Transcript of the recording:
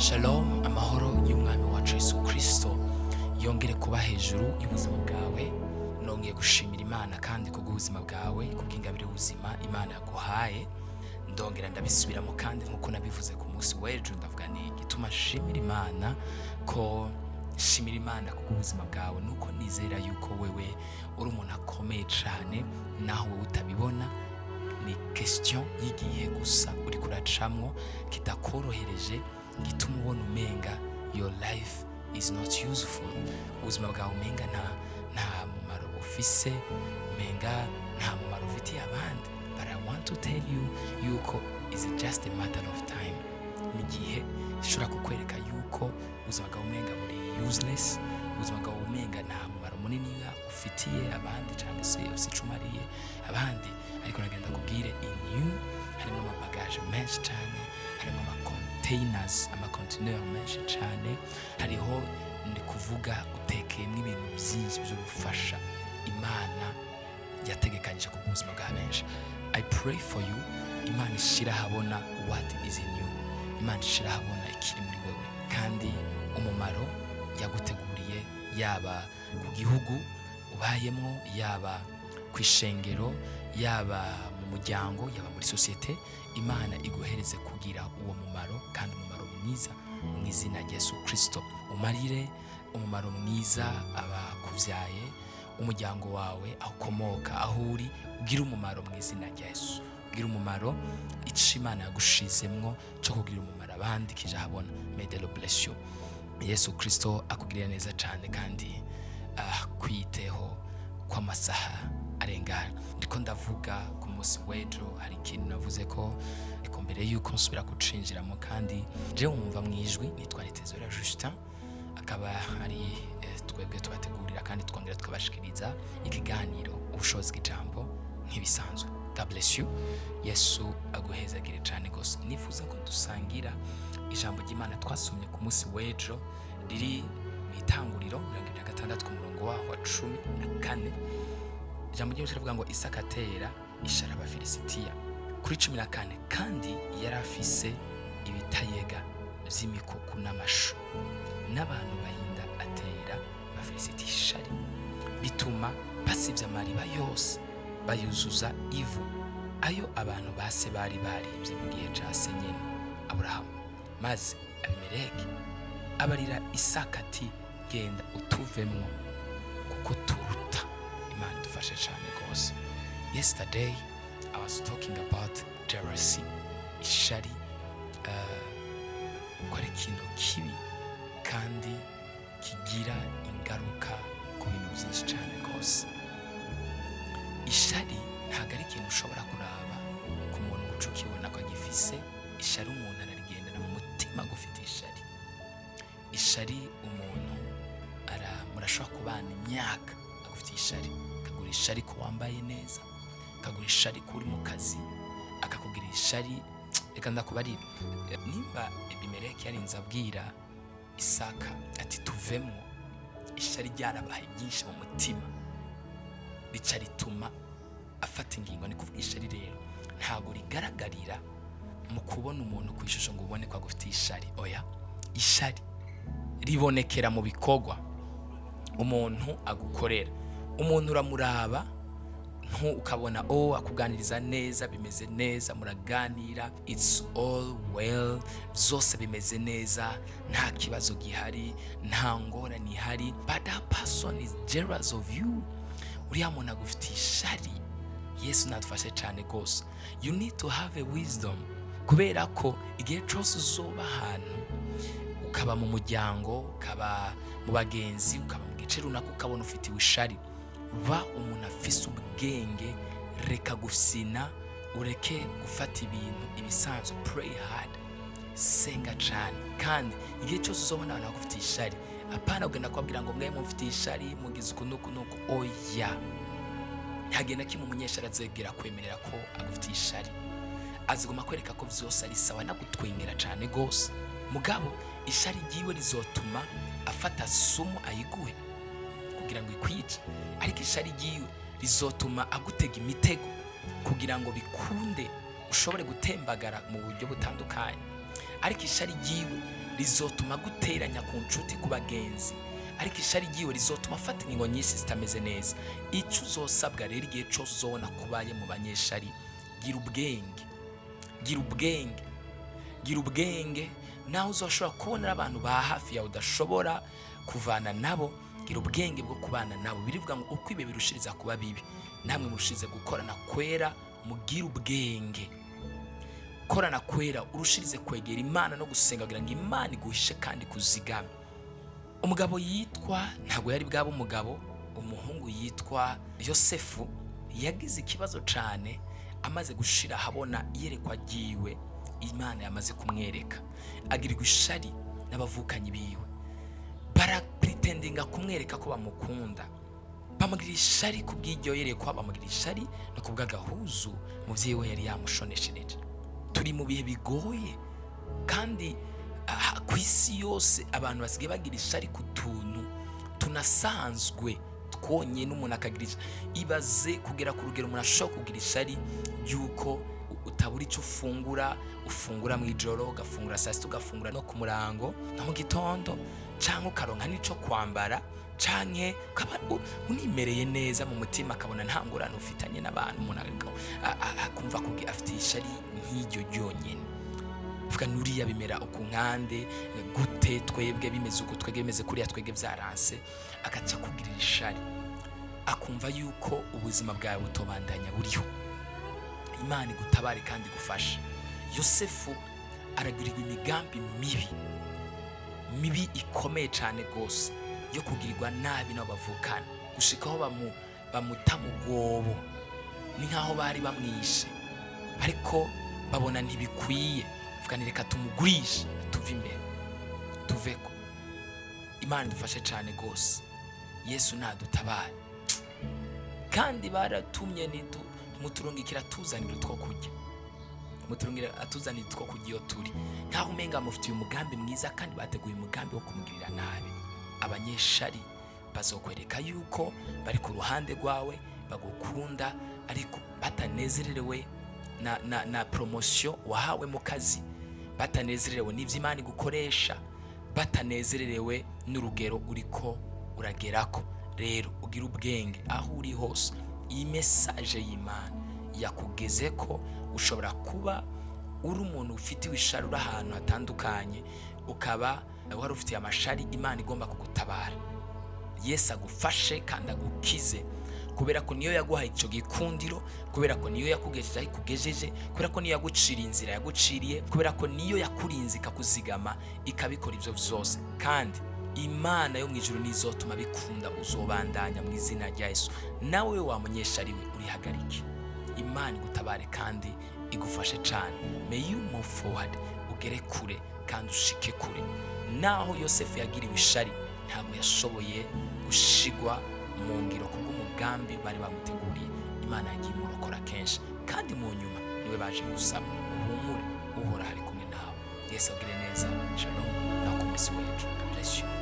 Shalom, amahoro y'umwami wacu Yesu Kristo yongere kuba hejuru y'ubuzima bwawe. Nongeye gushimira Imana kandi kubw'ubuzima bwawe, kubw'ingabire y'ubuzima Imana yaguhaye. Ndongera ndabisubiramo kandi nkuko nabivuze ku munsi w'ejo, ndavuga ni gituma nshimira Imana ko shimira Imana kubw'ubuzima bwawe nuko nizera yuko wewe uri umuntu akomeye cyane, naho wowe utabibona. Ni question y'igihe gusa uri kuracamwo kitakorohereje, gituma ubona umenga your life is not useful. Ubuzima bwawe umenga nta mumaro ufise, umenga nta mumaro ufitiye abandi. But I want to tell you yuko is just a matter of time. Ni igihe gishobora kukwereka yuko ubuzima bwawe umenga buri useless, ubuzima bwawe umenga nta mumaro munini ufitiye abandi cyangwa se usicumariye abandi. Ariko nagenda kubwire in you harimo amabagaje menshi cyane, harimo containers, amakontineri menshi cyane, hariho ndi kuvuga utekeyemo ibintu byinshi byo gufasha Imana yategekanyije ku buzima bwa benshi. I pray for you, Imana ishira habona what is in you, Imana ishira habona ikiri muri wewe, kandi umumaro yaguteguriye, yaba ku gihugu ubayemo, yaba kwishengero, yaba mu muryango, yaba muri societe. Imana iguhereze kugira uwo mumaro, kandi umumaro mwiza mu izina rya Yesu Kristo. Umarire umumaro mwiza abakuvyaye, umuryango wawe, aho ukomoka, aho uri, ugira umumaro mu izina rya Yesu. Ugira umumaro ico Imana yagushizemwo cyo kugira umumaro abandi kija habona. May the Lord bless you. Yesu Kristo akugirira neza cyane kandi kwiteho kw'amasaha arengana. Ndiko ndavuga ku munsi w'ejo hari ikintu navuze ko ariko mbere yuko nsubira kucinjiramo, kandi je wumva mwijwi nitwa Nitezora Justin, akaba ari twebwe tubategurira kandi twongera tukabashikiriza ikiganiro ubushobozi bw'ijambo nk'ibisanzwe. God bless you. Yesu aguhezagire cyane gose. Nifuza ko dusangira ijambo ry'Imana twasomye ku munsi w'ejo riri mu Itanguriro 26 ku murongo waho wa 14. Ijambo ry'Imana rivuga ngo Isaka atera ishara abafilisitiya kuri 14, kandi yari afise ibitayega vy'imikuku n'amashu, n'abantu bahinda atera abafilisitiya ishari, bituma basivya amariba yose bayuzuza ivu ayo abantu base bari baribye mu gihe ca se nyene Aburahamu. Maze Abimeleki abarira Isaka ati, genda utuvemwo kuko turuta. Imana dufashe cyane gose. Yesterday I was talking about jealousy, ishari, ko ari ikintu kibi kandi kigira ingaruka ku bintu byinshi cyane gose. Ishari ntabwo ari ikintu ushobora kuraba ku muntu guca ukibona ko agifise. Ishari umuntu ararigendana mu mutima gufite ishari. Ishari umuntu murashobora kubana imyaka agufite ishari, akagura ishari ko wambaye neza, akagura ishari ko uri mu kazi, akakugira ishari. Reka ndakubarira, nimba Abimeleki yarinze abwira Isaka ati tuvemo, ishari ryarabaye ryinshi mu mutima, rica rituma afata ingingo. Ni kuvuga ishari rero ntabwo rigaragarira mu kubona umuntu ku ishusho ngo ubone ko agufite ishari. Oya, ishari ribonekera mu bikorwa umuntu agukorera. Umuntu uramuraba ukabona akuganiriza neza, bimeze neza, muraganira, it's all well, zose bimeze neza, nta kibazo gihari, nta ngorane ihari, but that person is jealous of you. Uriya muntu agufite ishari. Yesu nadufashe cyane gose. You need to have a wisdom, kubera ko igihe cyose uzoba ahantu, ukaba mu muryango, ukaba mu bagenzi, ukaba mu gice runaka, ukabona ufite ishari, ba umuntu afise ubwenge, reka gufsina, ureke gufata ibintu ibisanzwe. Pray hard, senga cyane, kandi igihe cyose uzobona abantu bagufite ishari, apana ugenda kubabwira ngo mwe mufite ishari mugize ukunuku. Oya, ntagenda kimwe umunyeshari azegera kwemerera ko agufite ishari. Aziguma kwereka ko vyose ari sawa, nagutwengera cyane gose. Mugabo ishari ryiwe rizotuma afata sumu ayiguhe kugira ngo ikwice, ariko ishari ryiwe rizotuma agutega imitego kugira ngo bikunde ushobore gutembagara mu buryo butandukanye. Ariko ishari ryiwe rizotuma guteranya ku nshuti, ku bagenzi, ariko ishari ryiwe rizotuma afata ingingo nyinshi zitameze neza. Icyo uzosabwa rero igihe cyose uzobona kubaye mu banyeshari, gira ubwenge, gira ubwenge, gira ubwenge. Naho uzoshobora kubona abantu ba hafi yawe udashobora kuvana nabo, gira ubwenge bwo kubana nabo. Birivuga ngo uko ibe birushiriza kuba bibi, namwe murushirize gukorana kwera, mugire ubwenge. Korana kwera urushirize kwegera Imana no gusenga kugira ngo Imana iguhishe kandi kuzigama. Umugabo yitwa, ntabwo yari bwabo umugabo, umuhungu yitwa Yosefu yagize ikibazo cyane amaze gushira habona iyerekwa ryiwe Imana yamaze kumwereka. Agirirwa ishari n'abavukanyi biwe, barapretendinga kumwereka ko bamukunda, bamugirira ishari kubw'iryo yerekwa, bamugirira ishari no kubw'agahuzu muvyeyi we yari yamushoneshereje. Turi mu bihe bigoye kandi ku isi yose abantu basigaye bagira ishari ku tuntu tunasanzwe twonyine umuntu akagira. Ibaze kugera ku rugero umuntu ashobora kugira ishari yuko utabura icyo ufungura mu ijoro, ugafungura saa sita, ugafungura no ku murango no mu gitondo, cyangwa ukaronka n'icyo kwambara, cyangwa ukaba unimereye neza mu mutima, akabona nta ngorane ufitanye n'abantu, umuntu akumva ko afite ishari nk'iryo ryonyine. Vuga nuriya bimera uku nkande gute, twebwe bimeze uko, twebwe bimeze kuriya, twebwe byaranse, agaca kugirira ishari, akumva yuko ubuzima bwawe butobandanya buriho. Imana igutabare kandi igufashe. Yosefu aragirirwa imigambi mibi ikomeye cyane rwose yo kugirirwa nabi n'abo bavukana, gushikaho bamuta mu rwobo. Ni nk'aho bari bamwishe, ariko babona ntibikwiye, vuga reka tumugurishe tuve imbere, tuveko. Imana idufashe cyane rwose. Yesu nadutabare. Kandi baratumye muturungikira tuzanira utwo kurya, muturungira atuzanira utwo kurya iyo turi, nkaho umenga mufitiye umugambi mwiza kandi bateguye umugambi wo kumugirira nabi. Abanyeshari bazokwereka yuko bari ku ruhande rwawe, bagukunda, ariko batanezererewe na promotion wahawe mu kazi, batanezererewe n'ivyo Imana igukoresha, batanezererewe n'urugero uriko uragerako. Rero ugira ubwenge aho uri hose. Iyi message y'Imana yakugeze ko ushobora kuba uri umuntu ufitiwe ishari, uri ahantu hatandukanye, ukaba wari ufitiye amashari. Imana igomba kugutabara. Yesu agufashe kandi agukize, kubera ko niyo yaguhaye icyo gikundiro, kubera ko niyo yakugejeje aho ikugejeje, kubera ko niyo yaguciriye inzira yaguciriye, kubera ko niyo yakurinze ikakuzigama ikabikora ibyo byose. Kandi Imana yo mu ijuru nizotuma bikunda, uzobandanya mu izina rya Yesu. Nawe wa munyeshari we urihagarike. Imana igutabare kandi igufashe cyane. May you move forward, ugere kure kandi ushike kure. Naho Yosefu yagiriwe ishari, ntabwo yashoboye gushigwa mu ngiro kubw'umugambi bari bamuteguriye. Imana yagiye imurokora kenshi, kandi mu nyuma niwe baje gusaba. Uhumure, uhora hari kumwe nawe. Yesu agire neza. Shalom. Nakomeze wetu. God bless you.